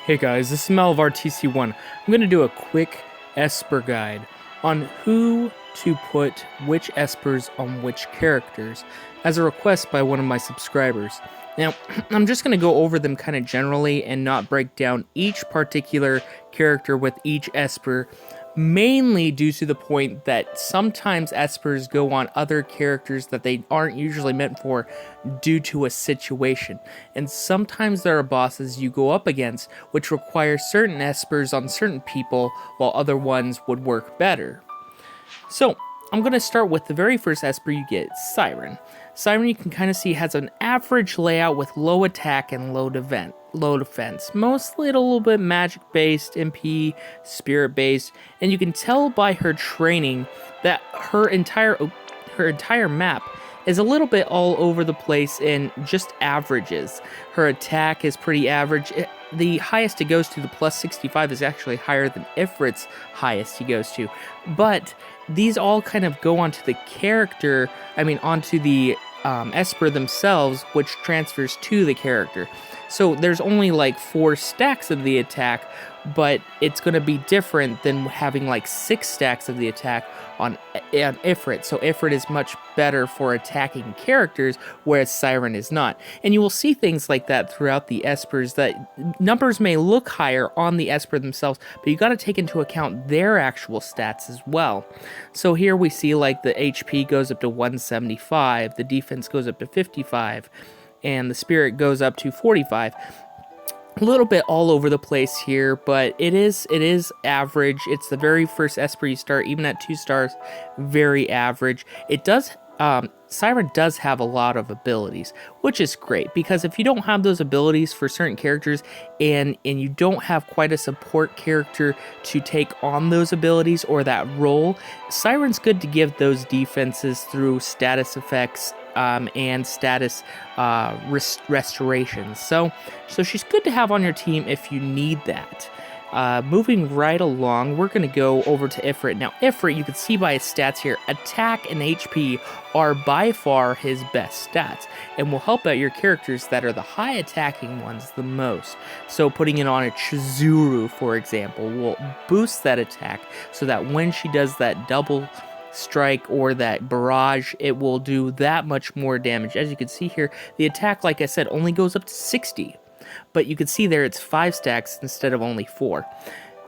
Hey guys, this is MalavarTCOne. I'm going to do a quick Esper guide on who to put which Espers on which characters as a request by one of my subscribers. Now, I'm just going to go over them kind of generally and not break down each particular character with each Esper, mainly due to the point that sometimes Espers go on other characters that they aren't usually meant for due to a situation. And sometimes there are bosses you go up against which require certain Espers on certain people while other ones would work better. So, I'm going to start with the very first Esper you get, Siren. Siren, you can kind of see, has an average layout with low attack and low defense. Mostly a little bit magic-based, MP, spirit-based, and you can tell by her training that her entire map is a little bit all over the place and just averages. Her attack is pretty average. The highest it goes to, the plus 65, is actually higher than Ifrit's highest he goes to. But these all kind of go onto the character, onto the Esper themselves, which transfers to the character. So there's only like 4 stacks of the attack, but it's going to be different than having like 6 stacks of the attack on Ifrit. So Ifrit is much better for attacking characters, whereas Siren is not. And you will see things like that throughout the Espers, that numbers may look higher on the Esper themselves, but you got to take into account their actual stats as well. So here we see like the HP goes up to 175, the defense goes up to 55, and the spirit goes up to 45. A little bit all over the place here, but it is average. It's the very first Esper you start, even at 2 stars, very average. It does Siren does have a lot of abilities, which is great, because if you don't have those abilities for certain characters and you don't have quite a support character to take on those abilities or that role, Siren's good to give those defenses through status effects and status restorations. So she's good to have on your team if you need that. Moving right along, we're going to go over to Ifrit. Now, Ifrit, you can see by his stats here, attack and HP are by far his best stats, and will help out your characters that are the high attacking ones the most. So putting it on a Chizuru, for example, will boost that attack so that when she does that double strike or that barrage, it will do that much more damage. As you can see here, the attack, like I said, only goes up to 60. But you can see there it's 5 stacks instead of only 4.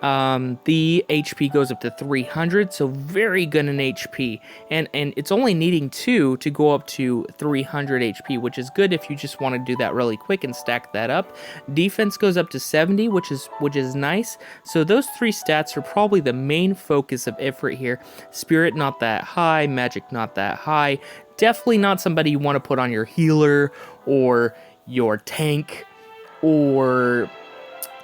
The HP goes up to 300, so very good in HP. And it's only needing 2 to go up to 300 HP, which is good if you just want to do that really quick and stack that up. Defense goes up to 70, which is nice. So those 3 stats are probably the main focus of Ifrit here. Spirit not that high, magic not that high. Definitely not somebody you want to put on your healer or your tank or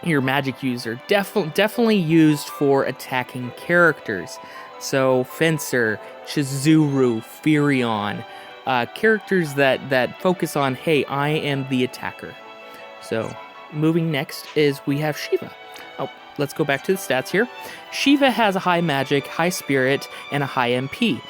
your magic user. Definitely used for attacking characters. So Fencer, Chizuru, Furion, characters that focus on, hey, I am the attacker. So moving next is we have Shiva. Oh, let's go back to the stats here. Shiva has a high magic, high spirit, and a high MP.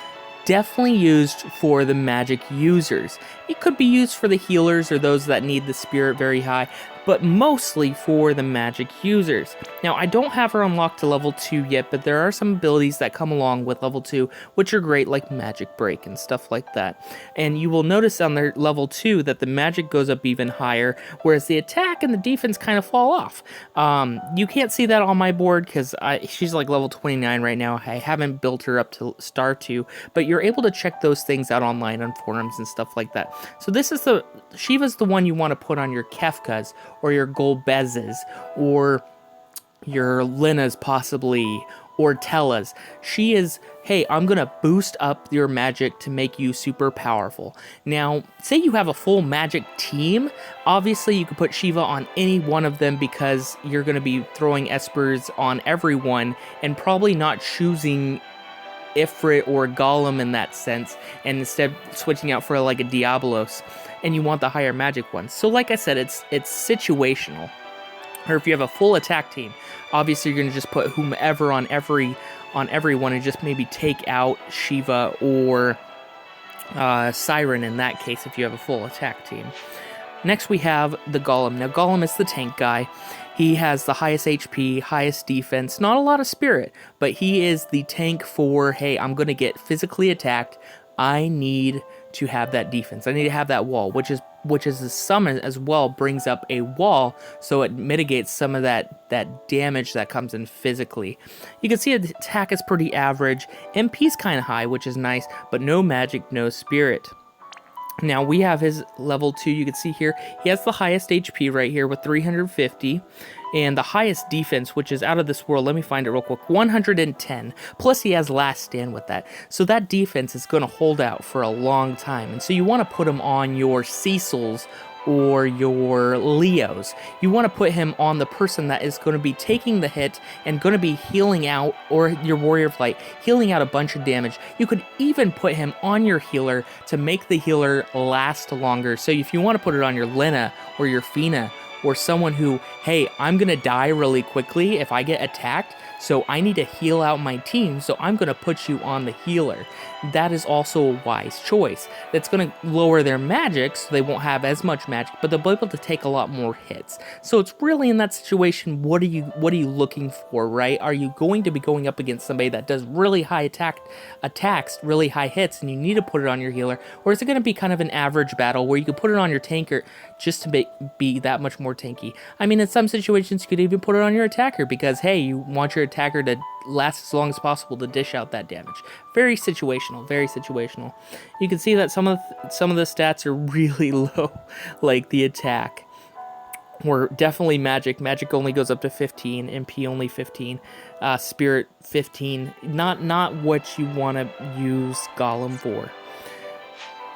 Definitely used for the magic users. It could be used for the healers or those that need the spirit very high, but mostly for the magic users. Now, I don't have her unlocked to level 2 yet, but there are some abilities that come along with level 2, which are great, like Magic Break and stuff like that. And you will notice on their level 2 that the magic goes up even higher, whereas the attack and the defense kind of fall off. You can't see that on my board because she's like level 29 right now. I haven't built her up to star 2, but you're able to check those things out online on forums and stuff like that. So this is Shiva's the one you want to put on your Kefkas, or your Golbezes, or your Lenas possibly, or Tellas. She is, hey, I'm going to boost up your magic to make you super powerful. Now, say you have a full magic team, obviously you could put Shiva on any one of them because you're going to be throwing Espers on everyone and probably not choosing Ifrit or Golem in that sense, and instead switching out for like a Diablos, and you want the higher magic ones. So like I said, it's situational. Or if you have a full attack team, obviously you're going to just put whomever on everyone and just maybe take out Shiva or Siren in that case if you have a full attack team. Next we have the Golem. Now Golem is the tank guy. He has the highest HP, highest defense, not a lot of spirit, but he is the tank for, hey, I'm going to get physically attacked. I need to have that defense. I need to have that wall, which is the summon as well brings up a wall, so it mitigates some of that damage that comes in physically. You can see the attack is pretty average. MP's kind of high, which is nice, but no magic, no spirit. Now we have his level 2. You can see here he has the highest HP right here with 350 and the highest defense, which is out of this world. Let me find it real quick. 110. Plus he has last stand with that. So that defense is going to hold out for a long time. And so you want to put him on your Cecils or your Leos. You want to put him on the person that is going to be taking the hit and going to be healing out, or your Warrior of Light, healing out a bunch of damage. You could even put him on your healer to make the healer last longer. So if you want to put it on your Lena or your Fina, or someone who, hey, I'm going to die really quickly if I get attacked, so I need to heal out my team, so I'm going to put you on the healer. That is also a wise choice. That's going to lower their magic, so they won't have as much magic, but they'll be able to take a lot more hits. So it's really in that situation, what are you looking for, right? Are you going to be going up against somebody that does really high attacks, really high hits, and you need to put it on your healer? Or is it going to be kind of an average battle where you can put it on your tanker just to be that much more tanky? I mean, in some situations, you could even put it on your attacker because, hey, you want your attacker to last as long as possible to dish out that damage. Very situational, very situational. You can see that some of the stats are really low, like the attack. Or definitely magic. Magic only goes up to 15, MP only 15, spirit 15. Not what you want to use Golem for.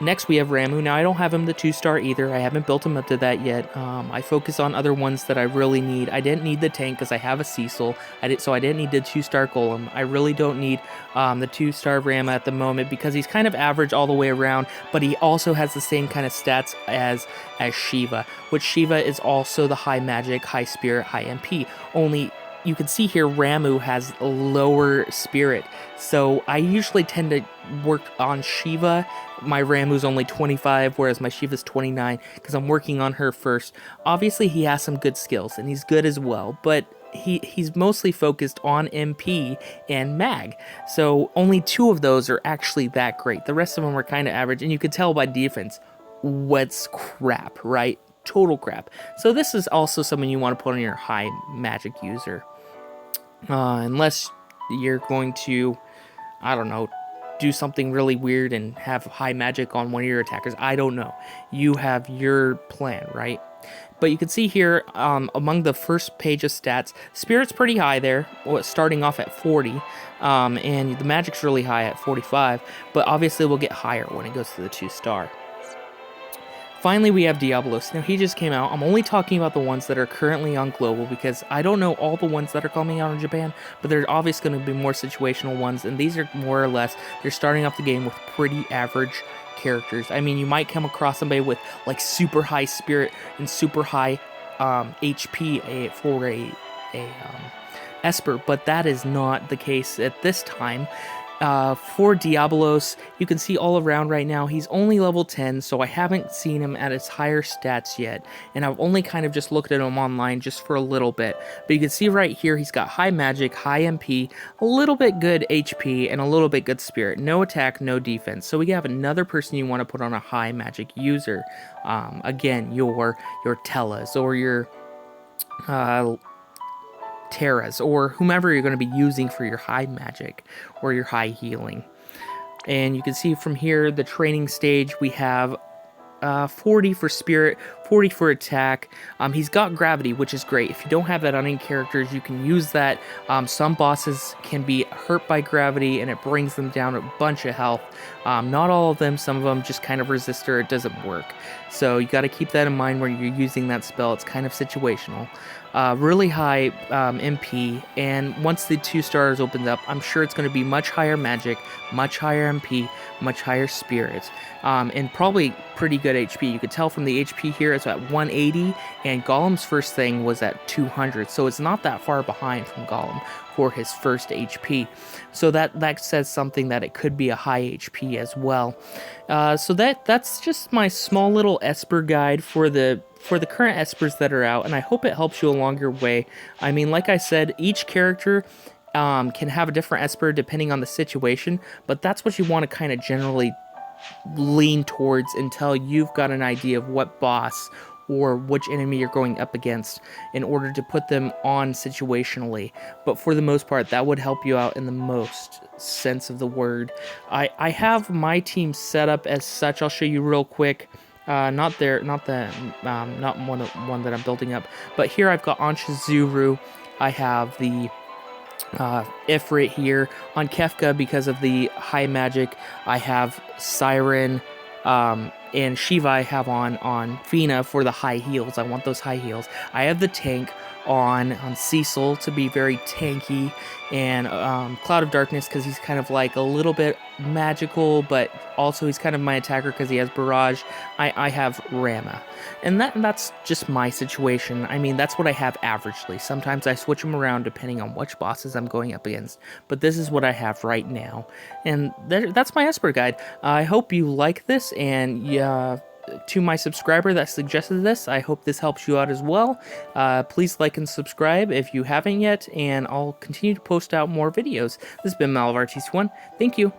Next, we have Ramu. Now, I don't have him the 2-star either. I haven't built him up to that yet. I focus on other ones that I really need. I didn't need the tank because I have a Cecil, so I didn't need the 2-star Golem. I really don't need the 2-star Ramu at the moment because he's kind of average all the way around, but he also has the same kind of stats as Shiva, which Shiva is also the high magic, high spirit, high MP. Only you can see here Ramu has a lower spirit, so I usually tend to work on Shiva. My Ramu's only 25, whereas my Shiva's 29, because I'm working on her first. Obviously, he has some good skills, and he's good as well, but he's mostly focused on MP and Mag, so only 2 of those are actually that great. The rest of them are kind of average, and you can tell by defense what's crap, right? Total crap. So this is also something you want to put on your high magic user. Unless you're going to, I don't know, do something really weird and have high magic on one of your attackers. I don't know. You have your plan, right? But you can see here, among the first page of stats, Spirit's pretty high there, starting off at 40, and the Magic's really high at 45, but obviously will get higher when it goes to the 2-star. Finally, we have Diablos. Now, he just came out. I'm only talking about the ones that are currently on Global because I don't know all the ones that are coming out in Japan, but there's obviously going to be more situational ones, and these are more or less, they're starting off the game with pretty average characters. I mean, you might come across somebody with like super high spirit and super high HP for a Esper, but that is not the case at this time. For Diablos, you can see all around right now, he's only level 10, so I haven't seen him at his higher stats yet, and I've only kind of just looked at him online just for a little bit. But you can see right here, he's got high magic, high MP, a little bit good HP, and a little bit good spirit. No attack, no defense. So we have another person you want to put on a high magic user. Again, your Tellas, or your Terras, or whomever you're going to be using for your high magic or your high healing. And you can see from here the training stage, we have 40 for spirit, 40 for attack. He's got gravity, which is great. If you don't have that on any characters, you can use that. Some bosses can be hurt by gravity and it brings them down a bunch of health. Not all of them, some of them just kind of resist or it doesn't work. So you got to keep that in mind when you're using that spell. It's kind of situational. Really high MP, and once the 2 stars opens up, I'm sure it's going to be much higher magic, much higher MP, much higher spirit, and probably pretty good HP. You could tell from the HP here it's at 180, and Golem's first thing was at 200, so it's not that far behind from Golem for his first HP. So that says something that it could be a high HP as well. So that's just my small little Esper guide for the for the current Espers that are out, and I hope it helps you along your way. I mean, like I said, each character can have a different Esper depending on the situation, but that's what you want to kind of generally lean towards until you've got an idea of what boss or which enemy you're going up against in order to put them on situationally. But for the most part, that would help you out in the most sense of the word. I have my team set up as such. I'll show you real quick. Not one that I'm building up, but here I've got Anshazuru. I have the Ifrit here on Kefka because of the high magic. I have Siren and Shiva I have on Fina for the high heals. I want those high heals. I have the tank on Cecil to be very tanky, and Cloud of Darkness because he's kind of like a little bit magical, but also he's kind of my attacker because he has Barrage. I have Ramu, and that's just my situation. I mean, that's what I have averagely. Sometimes I switch them around depending on which bosses I'm going up against, but this is what I have right now, and that's my Esper guide. I hope you like this, and to my subscriber that suggested this, I hope this helps you out as well. Please like and subscribe if you haven't yet, and I'll continue to post out more videos. This has been MalavarTCOne. Thank you.